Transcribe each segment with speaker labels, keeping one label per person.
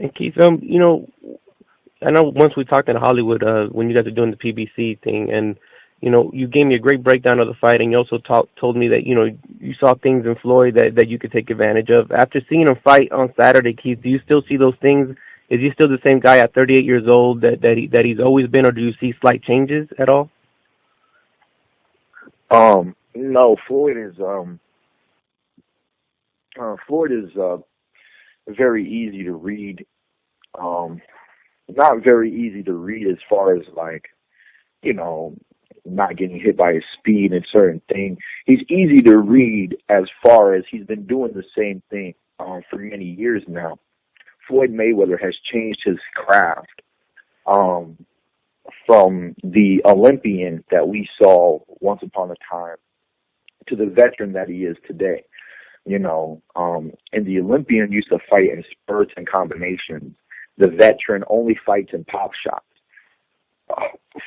Speaker 1: And Keith, I know once we talked in Hollywood when you guys are doing the PBC thing, and you gave me a great breakdown of the fight, and you also told me that you saw things in Floyd that you could take advantage of. After seeing him fight on Saturday, Keith, do you still see those things? Is he still the same guy at 38 years old that he's always been, or do you see slight changes at all?
Speaker 2: No, Floyd is very easy to read. Not very easy to read as far as not getting hit by his speed and certain things. He's easy to read as far as he's been doing the same thing for many years now. Floyd Mayweather has changed his craft from the Olympian that we saw once upon a time to the veteran that he is today. And the Olympian used to fight in spurts and combinations. The veteran only fights in pop shots.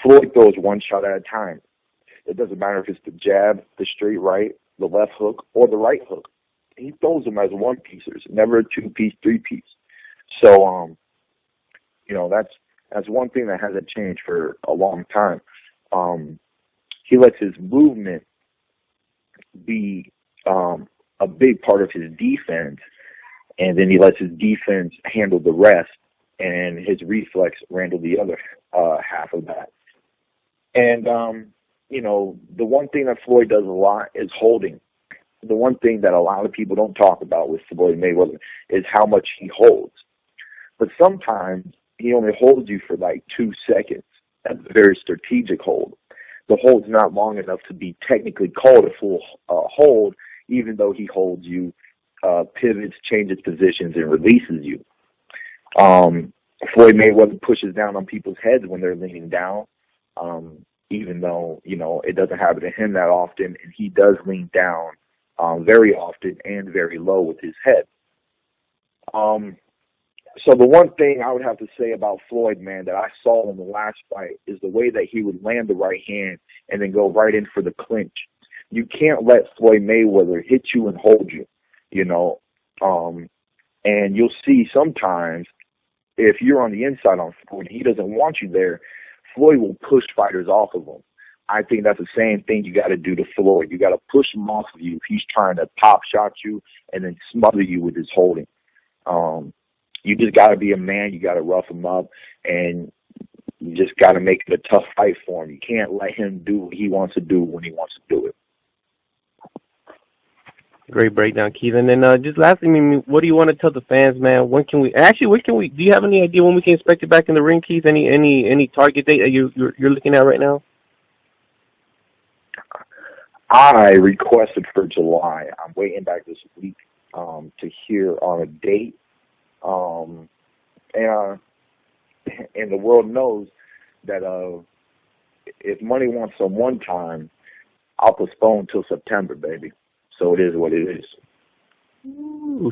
Speaker 2: Floyd throws one shot at a time. It doesn't matter if it's the jab, the straight right, the left hook, or the right hook. He throws them as one-piecers, never a two-piece, three-piece. So, that's one thing that hasn't changed for a long time. He lets his movement be a big part of his defense, and then he lets his defense handle the rest, and his reflex handle the other half of that. And, the one thing that Floyd does a lot is holding. The one thing that a lot of people don't talk about with Floyd Mayweather is how much he holds. But sometimes he only holds you for 2 seconds. That's a very strategic hold. The hold's not long enough to be technically called a full hold, even though he holds you, pivots, changes positions, and releases you. Floyd Mayweather pushes down on people's heads when they're leaning down, even though, it doesn't happen to him that often, and he does lean down very often and very low with his head. So the one thing I would have to say about Floyd, man, that I saw in the last fight is the way that he would land the right hand and then go right in for the clinch. You can't let Floyd Mayweather hit you and hold you, and you'll see sometimes if you're on the inside on Floyd, he doesn't want you there, Floyd will push fighters off of him. I think that's the same thing you got to do to Floyd. You got to push him off of you if he's trying to pop shot you and then smother you with his holding. You just got to be a man. You got to rough him up, and you just got to make it a tough fight for him. You can't let him do what he wants to do when he wants to do it.
Speaker 1: Great breakdown, Keith. And then just lastly, what do you want to tell the fans, man? When can we? Do you have any idea when we can expect you back in the ring, Keith? Any target date that you're looking at right now?
Speaker 2: I requested for July. I'm waiting back this week to hear on a date. And the world knows that if money wants some one time, I'll postpone till September, baby. So it is what it is.
Speaker 1: Ooh.